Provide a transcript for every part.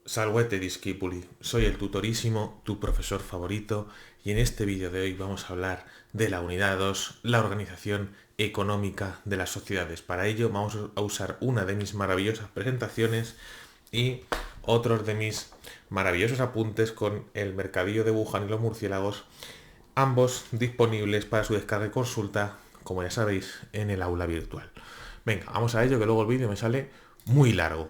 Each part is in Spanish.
Salvete discipuli, soy el tutorísimo, tu profesor favorito, y en este vídeo de hoy vamos a hablar de la unidad 2, la organización económica de las sociedades. Para ello vamos a usar una de mis maravillosas presentaciones y otros de mis maravillosos apuntes con el mercadillo de Wuhan y los murciélagos, ambos disponibles para su descarga y consulta, como ya sabéis, en el aula virtual. Venga, vamos a ello, que luego el vídeo me sale muy largo.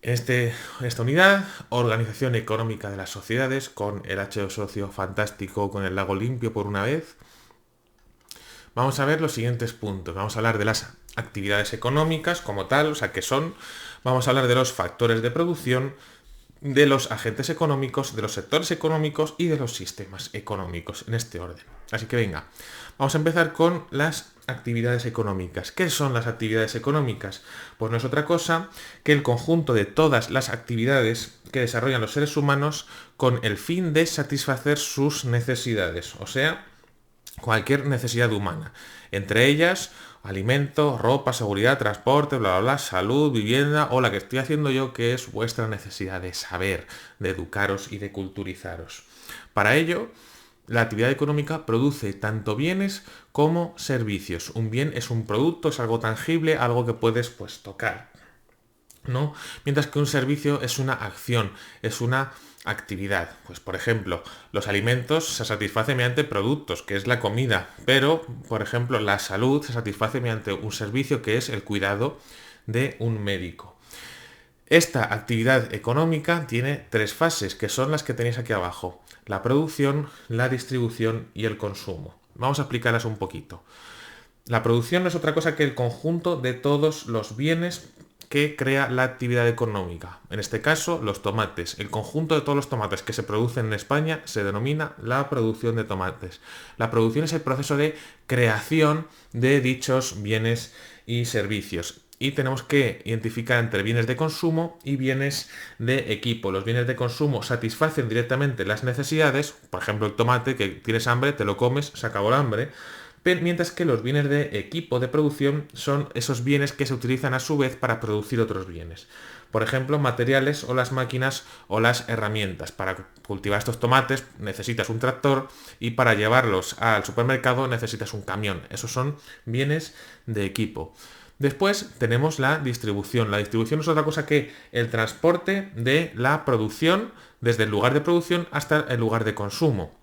En esta unidad, organización económica de las sociedades, con el H2 socio fantástico, con el lago limpio por una vez, vamos a ver los siguientes puntos. Vamos a hablar de las actividades económicas como tal, o sea, que son. Vamos a hablar de los factores de producción, de los agentes económicos, de los sectores económicos y de los sistemas económicos, en este orden. Así que venga, vamos a empezar con las actividades económicas. ¿Qué son las actividades económicas? Pues no es otra cosa que el conjunto de todas las actividades que desarrollan los seres humanos con el fin de satisfacer sus necesidades, o sea, cualquier necesidad humana. Entre ellas, alimento, ropa, seguridad, transporte, bla, bla, bla, salud, vivienda, o la que estoy haciendo yo, que es vuestra necesidad de saber, de educaros y de culturizaros. Para ello, la actividad económica produce tanto bienes como servicios. Un bien es un producto, es algo tangible, algo que puedes tocar, ¿no? Mientras que un servicio es una acción, es una actividad. Pues por ejemplo, los alimentos se satisfacen mediante productos, que es la comida, pero por ejemplo la salud se satisface mediante un servicio que es el cuidado de un médico. Esta actividad económica tiene tres fases, que son las que tenéis aquí abajo: la producción, la distribución y el consumo. Vamos a explicarlas un poquito. La producción no es otra cosa que el conjunto de todos los bienes que crea la actividad económica. En este caso, los tomates. El conjunto de todos los tomates que se producen en España se denomina la producción de tomates. La producción es el proceso de creación de dichos bienes y servicios. Y tenemos que identificar entre bienes de consumo y bienes de equipo. Los bienes de consumo satisfacen directamente las necesidades. Por ejemplo, el tomate, que tienes hambre, te lo comes, se acabó el hambre. Mientras que los bienes de equipo de producción son esos bienes que se utilizan a su vez para producir otros bienes. Por ejemplo, materiales o las máquinas o las herramientas. Para cultivar estos tomates necesitas un tractor y para llevarlos al supermercado necesitas un camión. Esos son bienes de equipo. Después tenemos la distribución. La distribución es otra cosa que el transporte de la producción desde el lugar de producción hasta el lugar de consumo.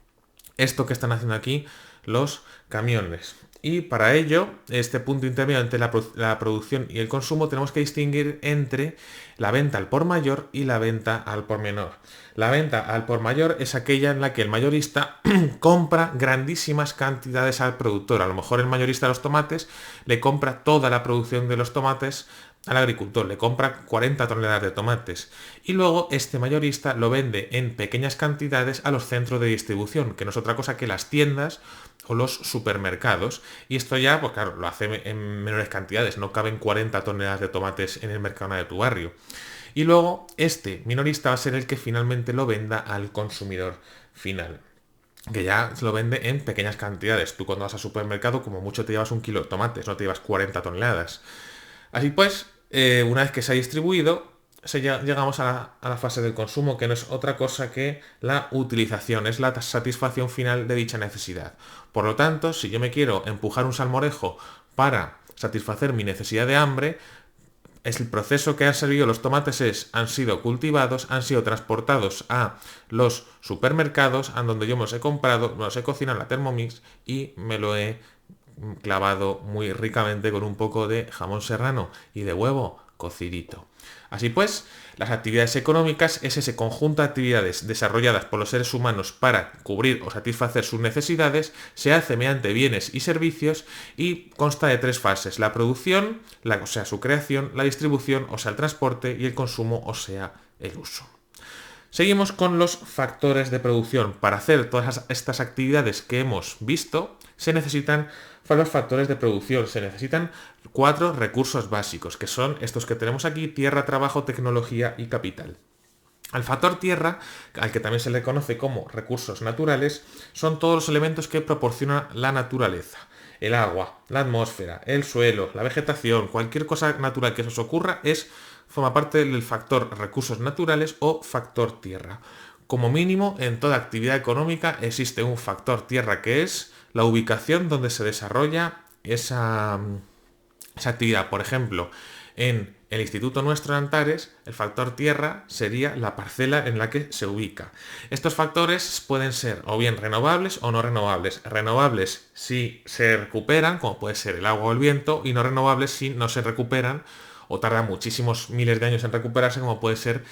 Esto que están haciendo aquí los camiones. Y para ello, este punto intermedio entre la producción y el consumo, tenemos que distinguir entre la venta al por mayor y la venta al por menor. La venta al por mayor es aquella en la que el mayorista compra grandísimas cantidades al productor. A lo mejor el mayorista de los tomates le compra toda la producción de los tomates al agricultor, le compra 40 toneladas de tomates y luego este mayorista lo vende en pequeñas cantidades a los centros de distribución, que no es otra cosa que las tiendas o los supermercados. Y esto ya, pues claro, lo hace en menores cantidades, no caben 40 toneladas de tomates en el Mercadona de tu barrio. Y luego este minorista va a ser el que finalmente lo venda al consumidor final, que ya se lo vende en pequeñas cantidades. Tú cuando vas al supermercado como mucho te llevas 1 kilo de tomates, no te llevas 40 toneladas. Así pues, una vez que se ha distribuido, llegamos a la fase del consumo, que no es otra cosa que la utilización, es la satisfacción final de dicha necesidad. Por lo tanto, si yo me quiero empujar un salmorejo para satisfacer mi necesidad de hambre, es el proceso que han servido los tomates han sido cultivados, han sido transportados a los supermercados, a donde yo me los he comprado, me los he cocinado en la Thermomix y me lo he clavado muy ricamente con un poco de jamón serrano y de huevo cocidito. Así pues, las actividades económicas es ese conjunto de actividades desarrolladas por los seres humanos para cubrir o satisfacer sus necesidades, se hace mediante bienes y servicios y consta de tres fases: la producción, o sea, su creación, la distribución, o sea, el transporte, y el consumo, o sea, el uso. Seguimos con los factores de producción. Para hacer todas estas actividades que hemos visto, se necesitan los factores de producción. Se necesitan 4 recursos básicos, que son estos que tenemos aquí: tierra, trabajo, tecnología y capital. Al factor tierra, al que también se le conoce como recursos naturales, son todos los elementos que proporciona la naturaleza. El agua, la atmósfera, el suelo, la vegetación, cualquier cosa natural que se os ocurra es forma parte del factor recursos naturales o factor tierra. Como mínimo, en toda actividad económica existe un factor tierra, que es la ubicación donde se desarrolla esa actividad. Por ejemplo, en el instituto nuestro de Antares, el factor tierra sería la parcela en la que se ubica. Estos factores pueden ser o bien renovables o no renovables. Renovables si se recuperan, como puede ser el agua o el viento, y no renovables si no se recuperan o tardan muchísimos miles de años en recuperarse, como puede ser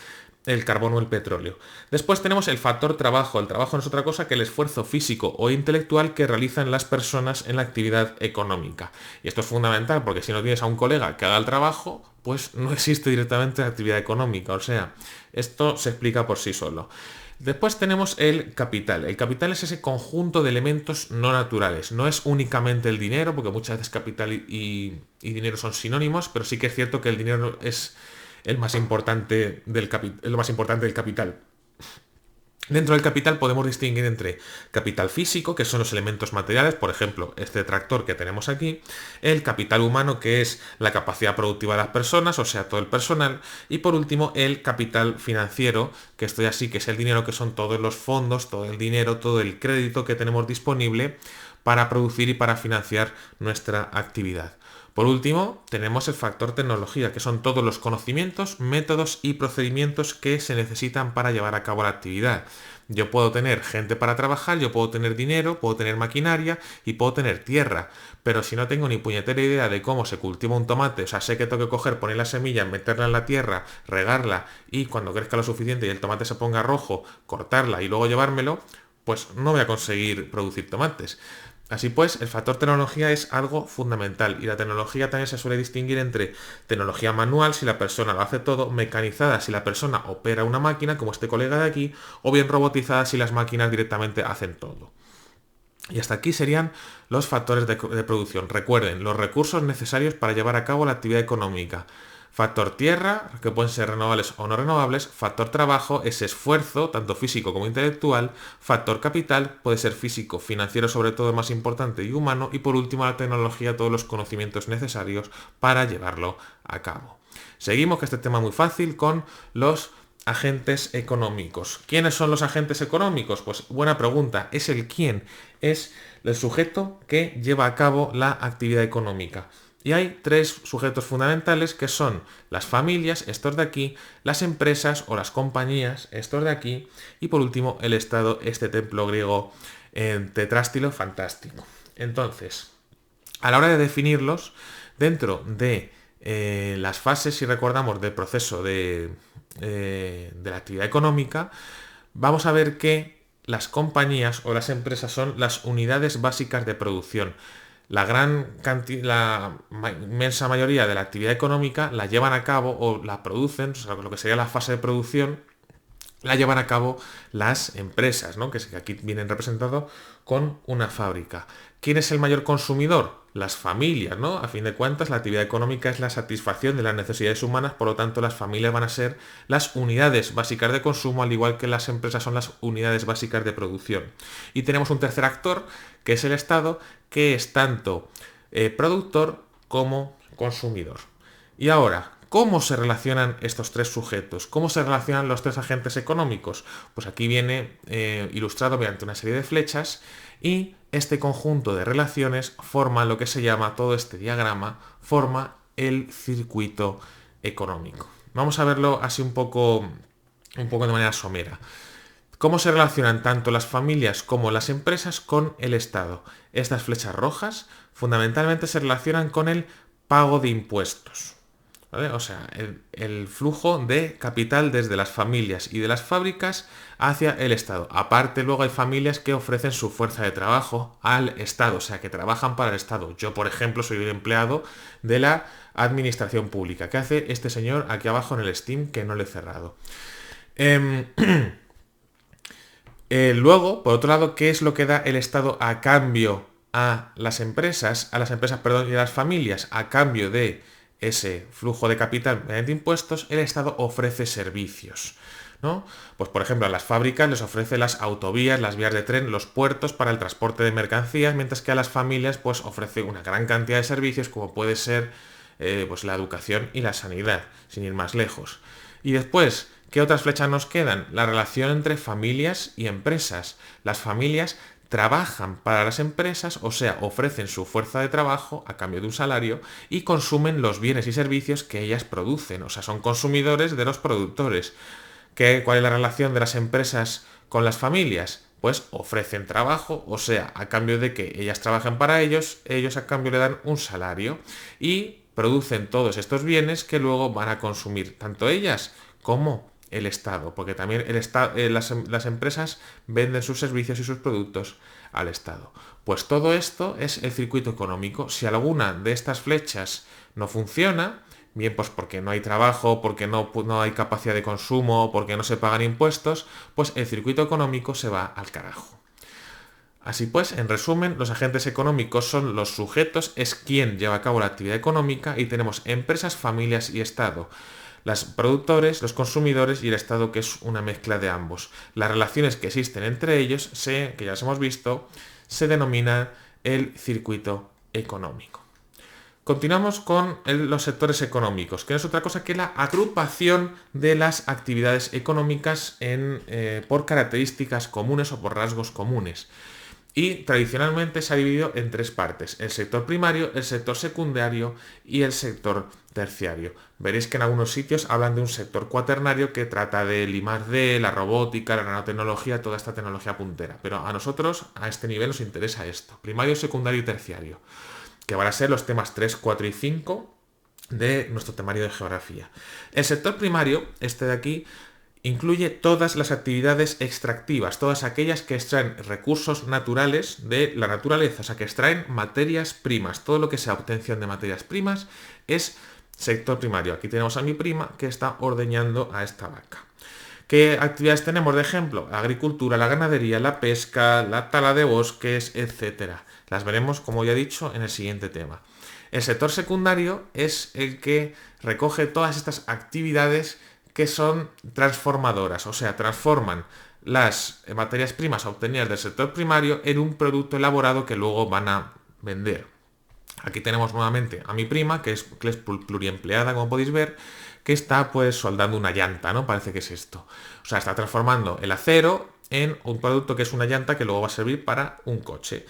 el carbón o el petróleo. Después tenemos el factor trabajo. El trabajo no es otra cosa que el esfuerzo físico o intelectual que realizan las personas en la actividad económica. Y esto es fundamental porque si no tienes a un colega que haga el trabajo, pues no existe directamente la actividad económica. O sea, esto se explica por sí solo. Después tenemos el capital. El capital es ese conjunto de elementos no naturales. No es únicamente el dinero, porque muchas veces capital y dinero son sinónimos, pero sí que es cierto que el dinero es el más importante del capital. Dentro del capital podemos distinguir entre capital físico, que son los elementos materiales, por ejemplo, este tractor que tenemos aquí, el capital humano, que es la capacidad productiva de las personas, o sea, todo el personal, y por último, el capital financiero, que esto ya sí que es el dinero, que son todos los fondos, todo el dinero, todo el crédito que tenemos disponible para producir y para financiar nuestra actividad. Por último, tenemos el factor tecnología, que son todos los conocimientos, métodos y procedimientos que se necesitan para llevar a cabo la actividad. Yo puedo tener gente para trabajar, yo puedo tener dinero, puedo tener maquinaria y puedo tener tierra, pero si no tengo ni puñetera idea de cómo se cultiva un tomate, o sea, sé que tengo que coger, poner la semilla, meterla en la tierra, regarla y cuando crezca lo suficiente y el tomate se ponga rojo, cortarla y luego llevármelo, pues no voy a conseguir producir tomates. Así pues, el factor tecnología es algo fundamental y la tecnología también se suele distinguir entre tecnología manual, si la persona lo hace todo, mecanizada, si la persona opera una máquina, como este colega de aquí, o bien robotizada, si las máquinas directamente hacen todo. Y hasta aquí serían los factores de producción. Recuerden, los recursos necesarios para llevar a cabo la actividad económica. Factor tierra, que pueden ser renovables o no renovables. Factor trabajo, ese esfuerzo, tanto físico como intelectual. Factor capital, puede ser físico, financiero sobre todo, más importante, y humano. Y por último, la tecnología, todos los conocimientos necesarios para llevarlo a cabo. Seguimos, que este tema es muy fácil, con los agentes económicos. ¿Quiénes son los agentes económicos? Pues buena pregunta. Es el quién. Es el sujeto que lleva a cabo la actividad económica. Y hay tres sujetos fundamentales que son las familias, estos de aquí, las empresas o las compañías, estos de aquí, y por último el Estado, este templo griego tetrástilo fantástico. Entonces, a la hora de definirlos, dentro de las fases, si recordamos, del proceso de la actividad económica, vamos a ver que las compañías o las empresas son las unidades básicas de producción. La inmensa mayoría de la actividad económica la llevan a cabo o la producen, o sea, lo que sería la fase de producción, la llevan a cabo las empresas, ¿no? Que aquí vienen representados con una fábrica. ¿Quién es el mayor consumidor? Las familias, ¿no? A fin de cuentas, la actividad económica es la satisfacción de las necesidades humanas, por lo tanto, las familias van a ser las unidades básicas de consumo, al igual que las empresas son las unidades básicas de producción. Y tenemos un tercer actor, que es el Estado, que es tanto productor como consumidor. Y ahora, ¿cómo se relacionan estos tres sujetos? ¿Cómo se relacionan los tres agentes económicos? Pues aquí viene ilustrado mediante una serie de flechas y este conjunto de relaciones forma lo que se llama, todo este diagrama, forma el circuito económico. Vamos a verlo así un poco de manera somera. ¿Cómo se relacionan tanto las familias como las empresas con el Estado? Estas flechas rojas fundamentalmente se relacionan con el pago de impuestos. ¿Vale? O sea, el flujo de capital desde las familias y de las fábricas hacia el Estado. Aparte, luego hay familias que ofrecen su fuerza de trabajo al Estado, o sea, que trabajan para el Estado. Yo, por ejemplo, soy un empleado de la administración pública. ¿Qué hace este señor aquí abajo en el Steam que no le he cerrado? Luego, por otro lado, ¿qué es lo que da el Estado a cambio a las empresas, y a las familias? A cambio de ese flujo de capital mediante impuestos, el Estado ofrece servicios, ¿no? Pues por ejemplo a las fábricas les ofrece las autovías, las vías de tren, los puertos para el transporte de mercancías, mientras que a las familias pues ofrece una gran cantidad de servicios como puede ser pues la educación y la sanidad, sin ir más lejos. Y después, ¿qué otras flechas nos quedan? La relación entre familias y empresas. Las familias trabajan para las empresas, o sea, ofrecen su fuerza de trabajo a cambio de un salario y consumen los bienes y servicios que ellas producen, o sea, son consumidores de los productores. ¿Cuál es la relación de las empresas con las familias? Pues ofrecen trabajo, o sea, a cambio de que ellas trabajen para ellos, ellos a cambio le dan un salario y producen todos estos bienes que luego van a consumir tanto ellas como el Estado, porque también las empresas venden sus servicios y sus productos al Estado. Pues todo esto es el circuito económico. Si alguna de estas flechas no funciona, bien pues porque no hay trabajo, porque no hay capacidad de consumo, porque no se pagan impuestos, pues el circuito económico se va al carajo. Así pues, en resumen, los agentes económicos son los sujetos, es quien lleva a cabo la actividad económica y tenemos empresas, familias y Estado. Los productores, los consumidores y el Estado, que es una mezcla de ambos. Las relaciones que existen entre ellos, que ya las hemos visto, se denomina el circuito económico. Continuamos con los sectores económicos, que no es otra cosa que la agrupación de las actividades económicas por características comunes o por rasgos comunes. Y tradicionalmente se ha dividido en tres partes: el sector primario, el sector secundario y el sector terciario. Veréis que en algunos sitios hablan de un sector cuaternario que trata del I+D, la robótica, la nanotecnología, toda esta tecnología puntera. Pero a nosotros, a este nivel, nos interesa esto: primario, secundario y terciario, que van a ser los temas 3, 4 y 5 de nuestro temario de geografía. El sector primario, este de aquí, incluye todas las actividades extractivas, todas aquellas que extraen recursos naturales de la naturaleza, o sea, que extraen materias primas. Todo lo que sea obtención de materias primas es sector primario. Aquí tenemos a mi prima que está ordeñando a esta vaca. ¿Qué actividades tenemos de ejemplo? La agricultura, la ganadería, la pesca, la tala de bosques, etc. Las veremos, como ya he dicho, en el siguiente tema. El sector secundario es el que recoge todas estas actividades que son transformadoras, o sea, transforman las materias primas obtenidas del sector primario en un producto elaborado que luego van a vender. Aquí tenemos nuevamente a mi prima, que es pluriempleada, como podéis ver, que está pues soldando una llanta, ¿no? Parece que es esto. O sea, está transformando el acero en un producto que es una llanta que luego va a servir para un coche.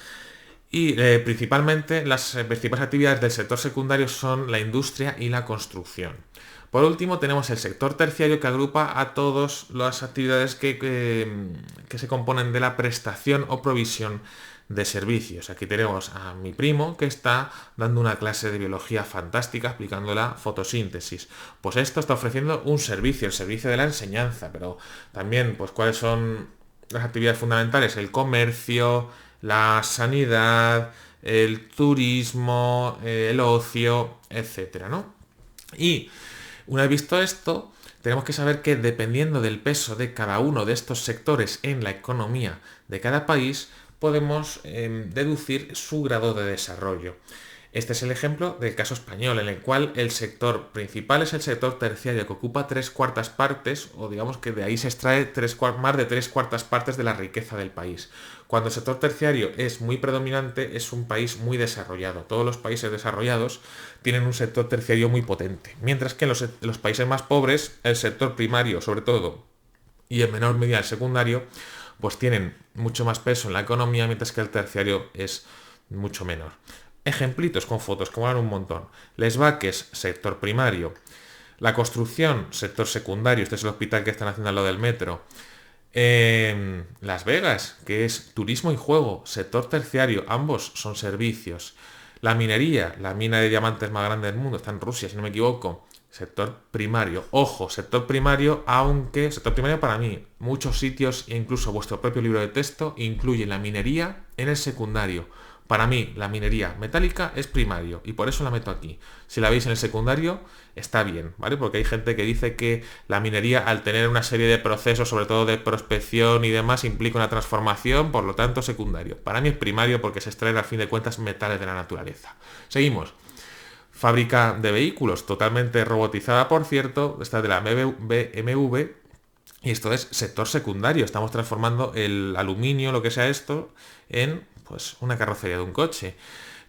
Y principalmente las principales actividades del sector secundario son la industria y la construcción. Por último, tenemos el sector terciario, que agrupa a todas las actividades que se componen de la prestación o provisión de servicios. Aquí tenemos a mi primo que está dando una clase de biología fantástica explicando la fotosíntesis. Pues esto está ofreciendo un servicio, el servicio de la enseñanza, pero también pues cuáles son las actividades fundamentales: el comercio, la sanidad, el turismo, el ocio, etcétera, ¿no? Y una vez visto esto, tenemos que saber que dependiendo del peso de cada uno de estos sectores en la economía de cada país, podemos deducir su grado de desarrollo. Este es el ejemplo del caso español, en el cual el sector principal es el sector terciario, que ocupa 3/4 partes, o digamos que de ahí se extrae más de 3/4 partes de la riqueza del país. Cuando el sector terciario es muy predominante, es un país muy desarrollado. Todos los países desarrollados tienen un sector terciario muy potente, mientras que en los países más pobres, el sector primario, sobre todo, y en menor medida el secundario, pues tienen mucho más peso en la economía, mientras que el terciario es mucho menor. Ejemplitos con fotos, como eran un montón. Les Vaques, sector primario. La construcción, sector secundario. Este es el hospital que están haciendo al lado del metro. Las Vegas, que es turismo y juego, sector terciario. Ambos son servicios. La minería, la mina de diamantes más grande del mundo, está en Rusia, si no me equivoco. Sector primario. Ojo, sector primario, aunque sector primario para mí, muchos sitios e incluso vuestro propio libro de texto incluyen la minería en el secundario. Para mí, la minería metálica es primario y por eso la meto aquí. Si la veis en el secundario, está bien, ¿vale? Porque hay gente que dice que la minería, al tener una serie de procesos, sobre todo de prospección y demás, implica una transformación, por lo tanto, secundario. Para mí es primario porque se extraen, al fin de cuentas, metales de la naturaleza. Seguimos. Fábrica de vehículos, totalmente robotizada, por cierto. Esta es de la BMW. Y esto es sector secundario. Estamos transformando el aluminio, lo que sea esto, en pues una carrocería de un coche.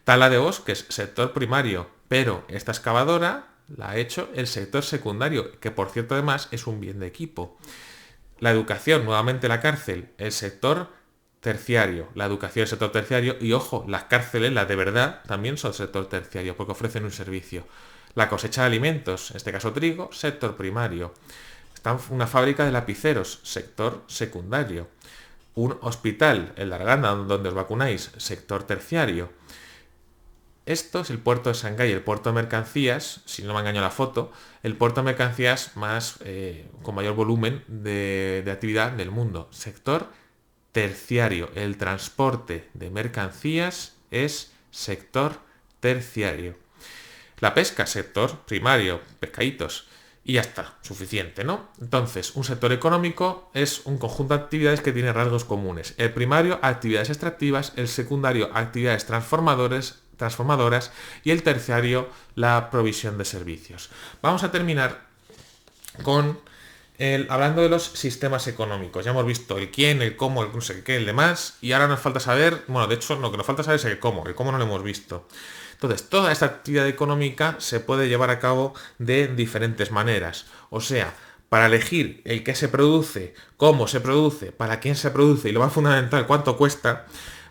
Tala de bosques, sector primario. pero esta excavadora la ha hecho el sector secundario, que por cierto además es un bien de equipo. La educación, nuevamente la cárcel, el sector terciario. La educación es sector terciario y ojo, las cárceles, las de verdad, también son sector terciario porque ofrecen un servicio. La cosecha de alimentos, en este caso trigo, sector primario. Está una fábrica de lapiceros, sector secundario. Un hospital, el de Arganda, donde os vacunáis, sector terciario. Esto es el puerto de Shanghái, el puerto de mercancías, si no me engaño la foto, el puerto de mercancías más con mayor volumen de actividad del mundo. Sector terciario. El transporte de mercancías es sector terciario. La pesca, sector primario, pescaditos. Y ya está, suficiente, ¿no? Entonces, un sector económico es un conjunto de actividades que tiene rasgos comunes. El primario, actividades extractivas, el secundario, actividades transformadoras, y el terciario, la provisión de servicios. Vamos a terminar con hablando de los sistemas económicos. Ya hemos visto el quién, el cómo, el no sé qué, el demás, y ahora nos falta saber, bueno, de hecho lo que nos falta saber es el cómo no lo hemos visto. Entonces, toda esta actividad económica se puede llevar a cabo de diferentes maneras. O sea, para elegir el qué se produce, cómo se produce, para quién se produce y lo más fundamental, cuánto cuesta,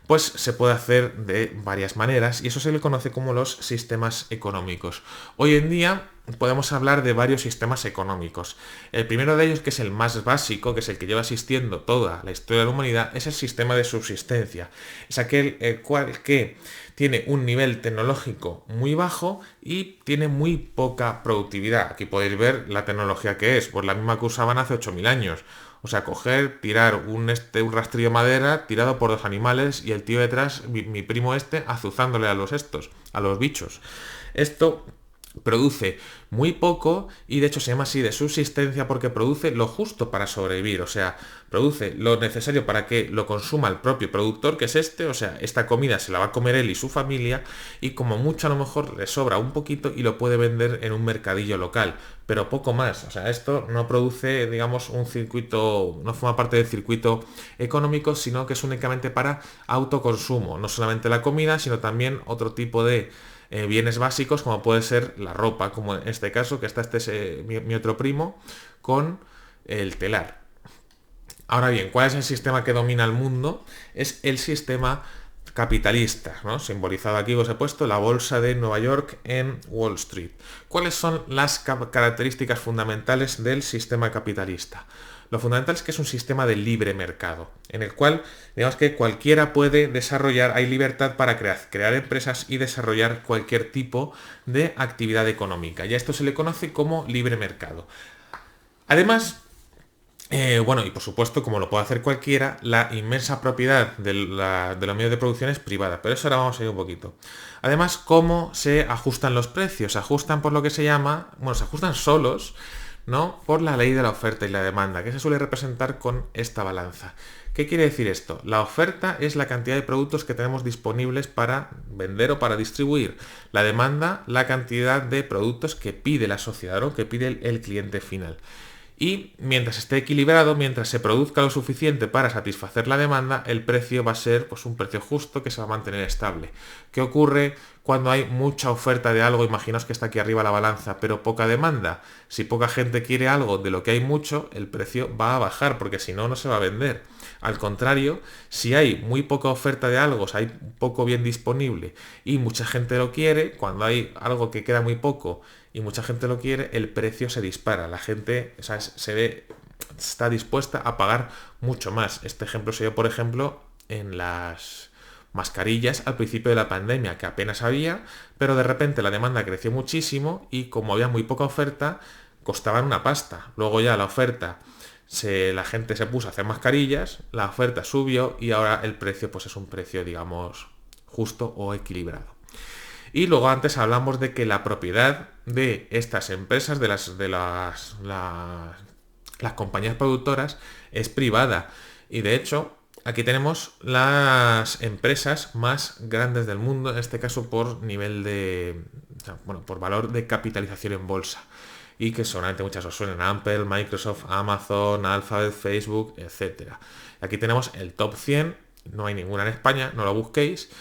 pues se puede hacer de varias maneras y eso se le conoce como los sistemas económicos. Hoy en día podemos hablar de varios sistemas económicos. El primero de ellos, que es el más básico, que es el que lleva existiendo toda la historia de la humanidad, es el sistema de subsistencia. Es aquel el cual que tiene un nivel tecnológico muy bajo y tiene muy poca productividad. Aquí podéis ver la tecnología que es, pues la misma que usaban hace 8000 años. O sea, coger, tirar un rastrillo de madera tirado por dos animales y el tío detrás, mi primo azuzándole a los bichos. Esto produce muy poco y de hecho se llama así de subsistencia porque produce lo justo para sobrevivir, o sea, produce lo necesario para que lo consuma el propio productor, que es o sea, esta comida se la va a comer él y su familia y como mucho a lo mejor le sobra un poquito y lo puede vender en un mercadillo local, pero poco más, o sea, esto no produce, digamos, un circuito, no forma parte del circuito económico, sino que es únicamente para autoconsumo, no solamente la comida, sino también otro tipo de bienes básicos como puede ser la ropa, como en este caso que está mi otro primo con el telar. Ahora bien, ¿cuál es el sistema que domina el mundo? Es el sistema capitalista, ¿no? Simbolizado aquí os he puesto la bolsa de Nueva York en Wall Street. ¿Cuáles son las características fundamentales del sistema capitalista? Lo fundamental es que es un sistema de libre mercado, en el cual, digamos que cualquiera puede desarrollar, hay libertad para crear empresas y desarrollar cualquier tipo de actividad económica. Y a esto se le conoce como libre mercado. Además, bueno, y por supuesto, como lo puede hacer cualquiera, la inmensa propiedad de los medios de producción es privada, pero eso ahora vamos a ir un poquito. Además, ¿cómo se ajustan los precios? Se ajustan por lo que se llama, bueno, se ajustan solos, ¿no? Por la ley de la oferta y la demanda, que se suele representar con esta balanza. ¿Qué quiere decir esto? La oferta es la cantidad de productos que tenemos disponibles para vender o para distribuir. La demanda, la cantidad de productos que pide la sociedad, ¿no? Que pide el cliente final. Y mientras esté equilibrado, mientras se produzca lo suficiente para satisfacer la demanda, el precio va a ser pues, un precio justo que se va a mantener estable. ¿Qué ocurre cuando hay mucha oferta de algo? Imaginaos que está aquí arriba la balanza, pero poca demanda. Si poca gente quiere algo de lo que hay mucho, el precio va a bajar, porque si no, no se va a vender. Al contrario, si hay muy poca oferta de algo, o sea, hay poco bien disponible y mucha gente lo quiere, cuando hay algo que queda muy poco y mucha gente lo quiere, el precio se dispara. La gente, o sea, está dispuesta a pagar mucho más. Este ejemplo se dio, por ejemplo, en las mascarillas al principio de la pandemia, que apenas había, pero de repente la demanda creció muchísimo y como había muy poca oferta, costaban una pasta. Luego ya la oferta, la gente se puso a hacer mascarillas, la oferta subió y ahora el precio pues es un precio, digamos, justo o equilibrado. Y luego antes hablamos de que la propiedad de estas empresas, de las compañías productoras, es privada. Y de hecho, aquí tenemos las empresas más grandes del mundo, en este caso por nivel por valor de capitalización en bolsa. Y que seguramente muchas os suenan: Apple, Microsoft, Amazon, Alphabet, Facebook, etc. Aquí tenemos el top 100, no hay ninguna en España, no lo busquéis.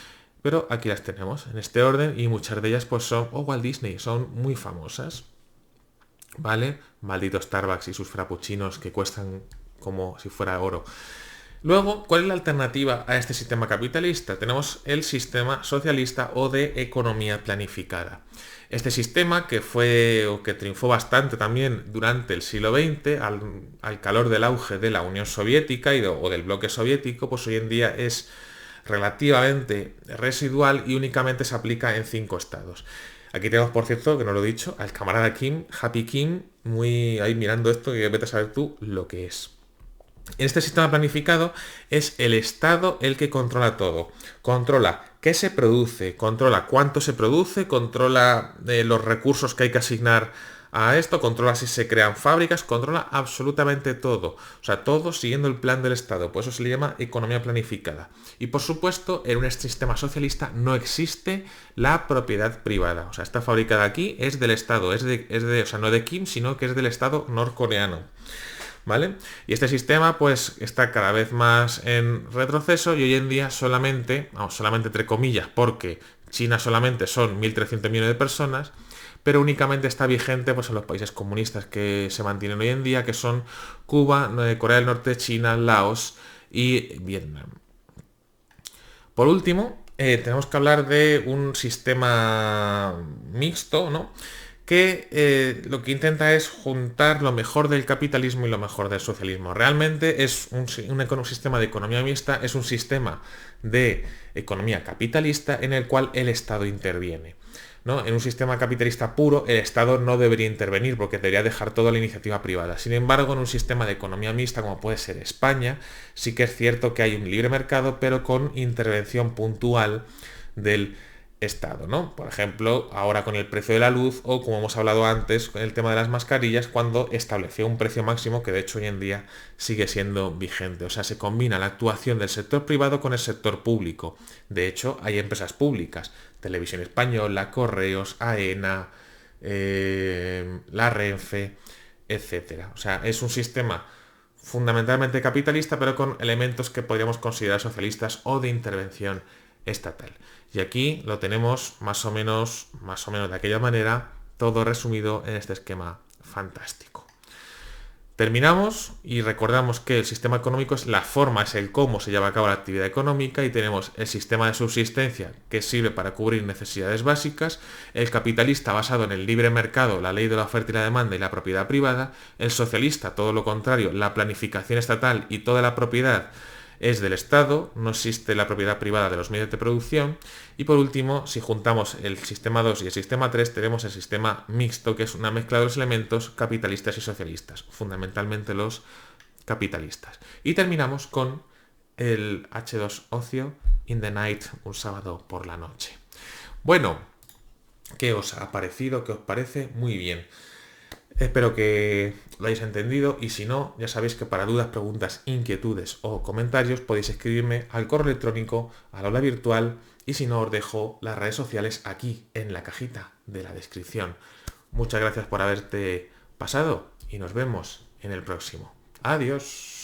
pero aquí las tenemos en este orden y muchas de ellas pues son, Walt Disney, son muy famosas, ¿vale? Maldito Starbucks y sus frappuccinos que cuestan como si fuera oro. Luego, ¿cuál es la alternativa a este sistema capitalista? Tenemos el sistema socialista o de economía planificada. Este sistema que fue o que triunfó bastante también durante el siglo XX, al calor del auge de la Unión Soviética o del bloque soviético, pues hoy en día es relativamente residual y únicamente se aplica en 5 estados. Aquí tenemos, por cierto, que no lo he dicho, al camarada Kim, Happy Kim, muy ahí mirando esto, que vete a saber tú lo que es. En este sistema planificado es el Estado el que controla todo. Controla qué se produce, controla cuánto se produce, controla los recursos que hay que asignar a esto, controla si se crean fábricas, controla absolutamente todo. O sea, todo siguiendo el plan del Estado. Por eso se le llama economía planificada. Y por supuesto, en un sistema socialista no existe la propiedad privada. O sea, esta fábrica de aquí es del Estado, o sea, no de Kim, sino que es del Estado norcoreano. ¿Vale? Y este sistema pues está cada vez más en retroceso y hoy en día solamente entre comillas, porque China solamente son 1.300 millones de personas, pero únicamente está vigente pues en los países comunistas que se mantienen hoy en día, que son Cuba, Corea del Norte, China, Laos y Vietnam. Por último, tenemos que hablar de un sistema mixto, ¿no? Que lo que intenta es juntar lo mejor del capitalismo y lo mejor del socialismo. Realmente es un sistema de economía mixta, es un sistema de economía capitalista en el cual el Estado interviene, ¿no? En un sistema capitalista puro, el Estado no debería intervenir porque debería dejar toda la iniciativa privada. Sin embargo, en un sistema de economía mixta, como puede ser España, sí que es cierto que hay un libre mercado, pero con intervención puntual del Estado, ¿no? Por ejemplo, ahora con el precio de la luz o como hemos hablado antes con el tema de las mascarillas, cuando estableció un precio máximo que de hecho hoy en día sigue siendo vigente. O sea, se combina la actuación del sector privado con el sector público. De hecho, hay empresas públicas, Televisión Española, Correos, AENA, la Renfe, etcétera. O sea, es un sistema fundamentalmente capitalista, pero con elementos que podríamos considerar socialistas o de intervención estatal. Y aquí lo tenemos más o menos de aquella manera, todo resumido en este esquema fantástico. Terminamos y recordamos que el sistema económico es la forma, es el cómo se lleva a cabo la actividad económica, y tenemos el sistema de subsistencia que sirve para cubrir necesidades básicas, el capitalista basado en el libre mercado, la ley de la oferta y la demanda y la propiedad privada, el socialista, todo lo contrario, la planificación estatal y toda la propiedad es del Estado, no existe la propiedad privada de los medios de producción. Y por último, si juntamos el sistema 2 y el sistema 3, tenemos el sistema mixto, que es una mezcla de los elementos capitalistas y socialistas, fundamentalmente los capitalistas. Y terminamos con el H2 ocio, in the night, un sábado por la noche. Bueno, ¿qué os ha parecido? ¿Qué os parece? Muy bien. Espero que lo hayáis entendido y si no, ya sabéis que para dudas, preguntas, inquietudes o comentarios podéis escribirme al correo electrónico, al aula virtual, y si no, os dejo las redes sociales aquí en la cajita de la descripción. Muchas gracias por haberte pasado y nos vemos en el próximo. Adiós.